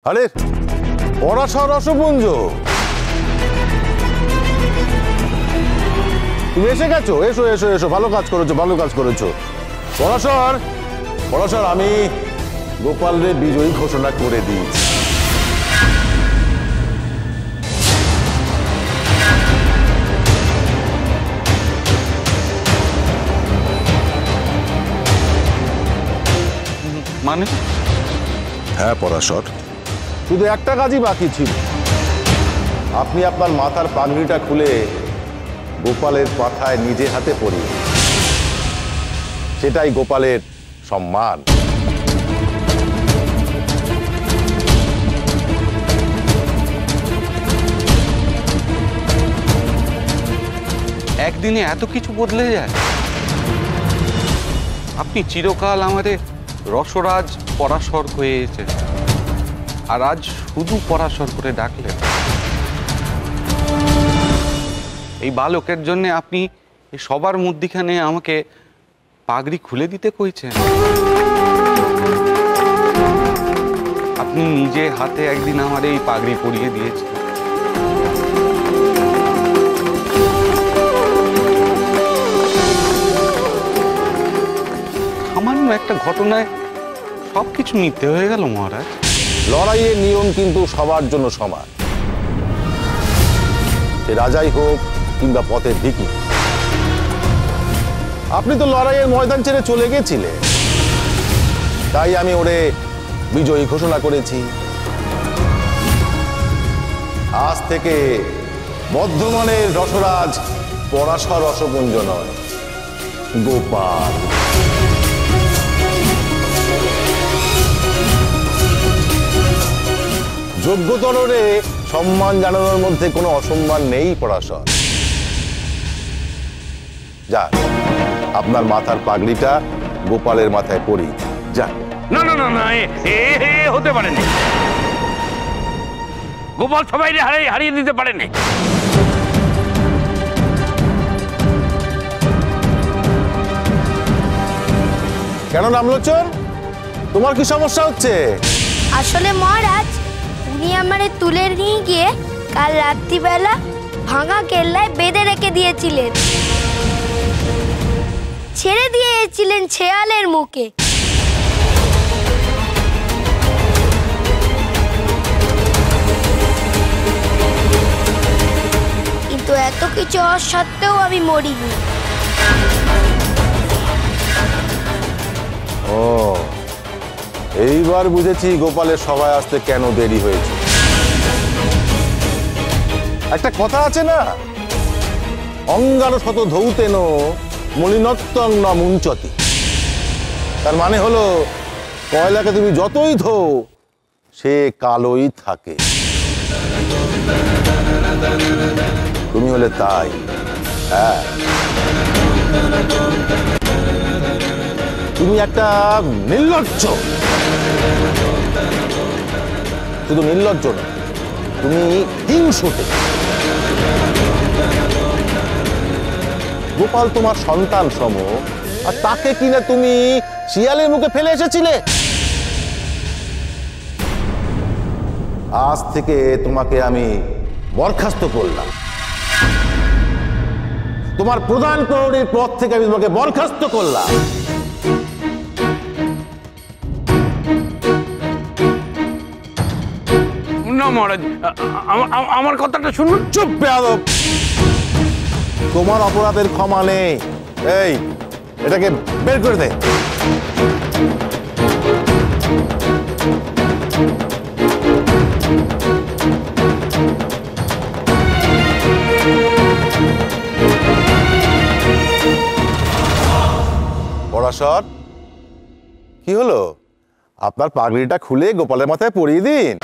আরে পরাশর রসপুঞ্জ, তুমি এসে গেছো? এসো এসো এসো, ভালো কাজ করেছো, ভালো কাজ করেছো। পরাশর, পরাশর, আমি গোপালরে বিজয়ী ঘোষণা করে দিয়েছি। মানে? হ্যাঁ পরাশর, শুধু একটা কাজই বাকি ছিল। আপনি আপনার মাথার পাগড়িটা খুলে গোপালের পাথায় নিজে হাতে পরিয়ে, সেটাই গোপালের সম্মান। একদিনে এত কিছু বদলে যায়? আপনি চিরকাল আমাদের রসরাজ পরাশর হয়ে এসেছেন, আর আজ শুধু পরাশর করে ডাকলেন। এই বালকের জন্য আপনি সবার মধ্যিখানে আমাকে পাগড়ি খুলে দিতে কইছেন? আপনি নিজে হাতে একদিন আমার এই পাগড়ি পরিয়ে দিয়েছেন। সামান্য একটা ঘটনায় সবকিছু মিথ্যে হয়ে গেল মহারাজ। লড়াইয়ের নিয়ম কিন্তু সবার জন্য সমান, সে রাজাই হোক কিংবা পথের ভিকি। আপনি তো লড়াইয়ের ময়দান ছেড়ে চলে গেছিলেন, তাই আমি ওরে বিজয়ী ঘোষণা করেছি। আজ থেকে বর্ধমানের রসরাজ পরাশর রসপুঞ্জ নয়, গোপাল। যোগ্যতরে সম্মান জানানোর মধ্যে কোনো অসম্মান নেই পরাশর। যান, আপনার মাথার পাগড়িটা গোপালের মাথায় পরি। যান। না না না না, হতে পারেনি। গোপাল সবাই হারিয়ে দিতে পারেনি। কেন রামলোচন, তোমার কি সমস্যা হচ্ছে? আসলে মহারাজ, উনি আমারে তুলে নিয়ে গিয়ে কাল রাত্রিবেলা ভাঙা কেল্লায় বেঁধে রেখে দিয়েছিলেন, ছেড়ে দিয়েছিলেন শেয়ালের মুখে। কিন্তু এত কিছু হওয়ার সত্ত্বেও আমি মরিনি। ও, এইবার বুঝেছি গোপালের সভায় আসতে কেন দেরি হয়েছে। একটা কথা আছে না, অঙ্গার শত ধৌতেন মলিনত্বং ন মুঞ্চতি। তার মানে হলো, কয়লাকে তুমি যতই ধো সে কালোই থাকে। তুমি হলে তাই। হ্যাঁ, তুমি একটা নির্লজ্জ। শুধু নির্লজ্জ না, তুমি হিংসুটে। গোপাল তোমার সন্তান সম, আর তাকে কিনা তুমি শিয়ালের মুখে ফেলে এসেছিলে। আজ থেকে তোমাকে আমি বরখাস্ত করলাম। তোমার প্রধান প্রহরীর পদ থেকে আমি তোমাকে বরখাস্ত করলাম। না মহারাজ, আমার কথাটা শুনুন। চুপ বেয়াদব, তোমার অপরাধের ক্ষমা নেই। এই, এটাকে বের করে দে। পরাশর, কি হলো? আপনার পাগড়িটা খুলে গোপালের মাথায় পরিয়ে দিন।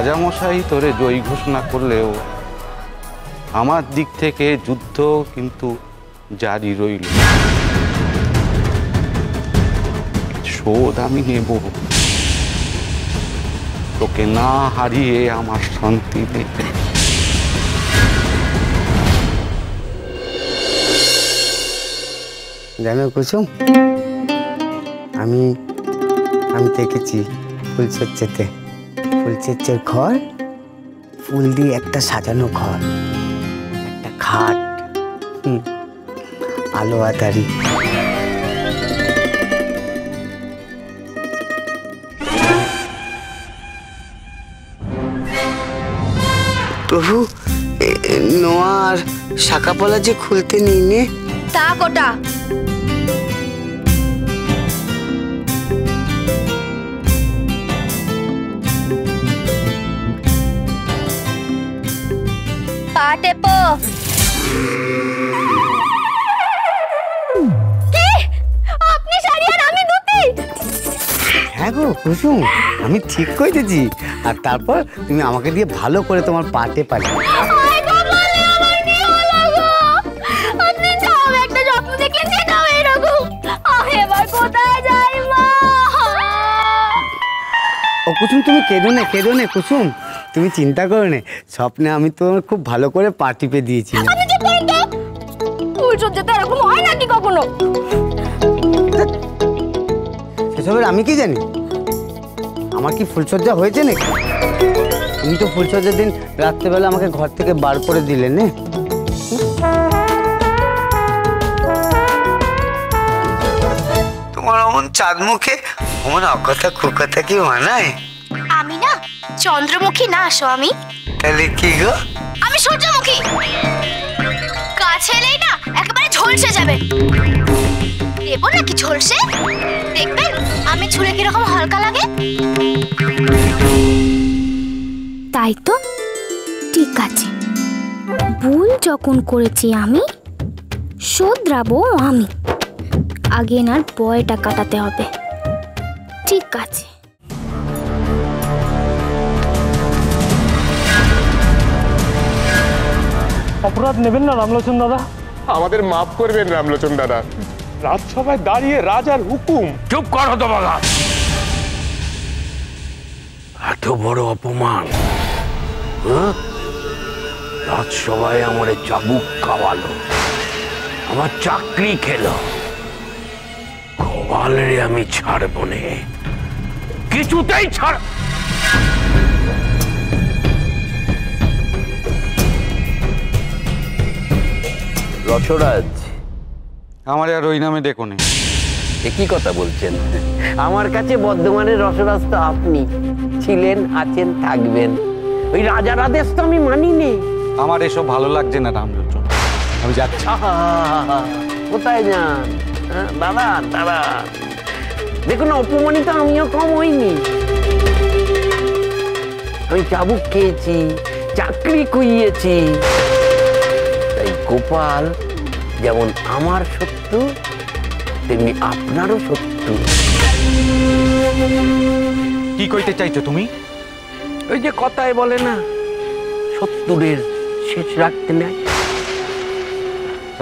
রাজামশাই তোরে জয়ী ঘোষণা করলেও আমার দিক থেকে যুদ্ধ কিন্তু জারি রইল। শোধ আমি নেব, তোকে না হারিয়ে আমার শান্তি নেই। জানো কুসুম, আমি দেখেছি ফুলচর্চাতে, ফুলচর্চার ঘর, ফুল দিয়ে একটা সাজানো ঘর, একটা খাট, আলো আতারি। প্রভু, নোয়ার শাখাপলা যে খুলতে নেই নে, তা কোটা পাটে পো। আপনি শাড়ি আর আমি ধুতি। হ্যাঁ গো কুসুম, আমি ঠিক করেছি। আর তারপর তুমি আমাকে দিয়ে ভালো করে তোমার পাটে পালে। আপনি যাও, একটা স্বপ্ন দেখলেন সেটাও এরকম। এবার কোথায় যাই মা? ও কুসুম, তুমি কেঁদো না, কেঁদো না কুসুম, তুমি চিন্তা করো না। স্বপ্নে আমি তোমার খুব ভালো করে পা টিপে দিয়েছি। ফুলসজ্জাতে এরকম হয় নাকি কখনো? সেসবের আমি কি জানি? আমার কি ফুলসজ্জা হয়েছে নাকি? তুমি তো ফুলসজ্জার দিন রাত্রেবেলা আমাকে ঘর থেকে বার করে দিলে না? তোমার অমন চাঁদ মুখে অমন অকথা কুকথা কি মানায়? আমি না চন্দ্রমুখী না স্বামী। তাহলে কি গো? আমি সূর্যমুখী। কাছে এলেই না একেবারে ঝলসে যাবে। দেবো নাকি ঝলসে? দেখবেন আমি ছুঁড়ে কিরকম হালকা লাগে। তাই তো, ঠিক আছে। ভুল যখন করেছি আমি, শোধরাবো আমি। আগে এনার ভয়টা কাটাতে হবে। ঠিক আছে। অপরাধ নেবেন না রামলোচন দাদা, আমাদের মাফ করবেন রামলোচন দাদা। রাজসভায় দাঁড়িয়ে রাজার হুকুম। চুপ কর হতভাগা। এত বড় অপমান, রাজসভায় আমারে চাবুক খাওয়ালো, আমার চাকরি খেলো। গোপালের আমি ছাড়বো নে, কিছুতেই ছাড়। রসরাজ, আমার আর ওই নামে ডেকো নেই। একই কথা বলছেন? আমার কাছে বর্ধমানের রসরাজ তো আপনি ছিলেন, আছেন, থাকবেন। ওই রাজার আদেশ তো আমি মানিনি। আমার এসব ভালো লাগছে না রামলোচন, আমি যাচ্ছি। কোথায় যান? দাঁড়ান দাঁড়ান, দেখুন অপমানিত আমিও কম হইনি। আমি চাবুক খেয়েছি, চাকরি খুইয়েছি। তাই গোপাল যেমন আমার শত্রু, তেমনি আপনারও শত্রু। কি কইতে চাইছো তুমি? ওই যে কথায় বলে না, শত্রুদের শেষ রাখতে নেয়।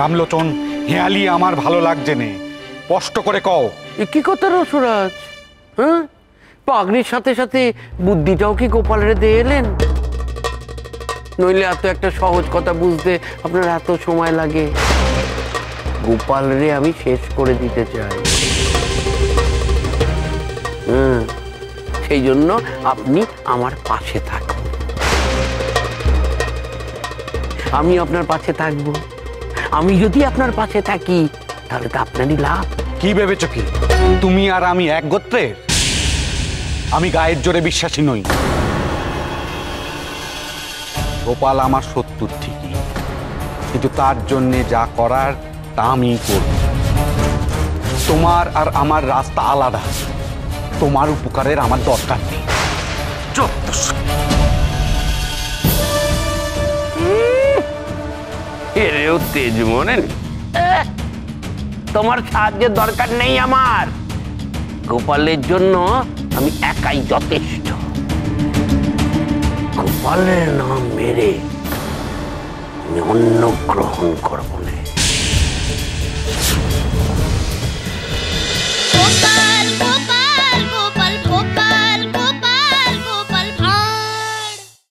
রামলোচন, হেয়ালি আমার ভালো লাগছে নে, স্পষ্ট করে কও। কি কথা রসরাজ? হ্যাঁ, পাগড়ির সাথে সাথে বুদ্ধিটাও কি গোপালের দিয়ে এলেন? নইলে এত একটা সহজ কথা বুঝতে আপনার এত সময় লাগে? গোপালরে আমি শেষ করে দিতে চাই। সেই জন্য আপনি আমার পাশে থাকুন। আমি আপনার পাশে থাকবো। আমি যদি আপনার পাশে থাকি তাহলে তো আপনারই লাভ। কি ভেবেছো কি তুমি আর আমি এক গোত্রের? আমি গায়ের জোরে বিশ্বাসী নই। গোপাল আমার শত্রু ঠিকই, কিন্তু তার জন্য যা করার তা আমি করব। তোমার আর আমার রাস্তা আলাদা। তোমার উপকারের আমার দরকার নেই। এরেও তেজ মনে, তোমার সাহায্যের দরকার নেই আমার। গোপালের জন্য আমি একাই যথেষ্ট। গোপালের নাম মেরে আমি অন্ন গ্রহণ করব না।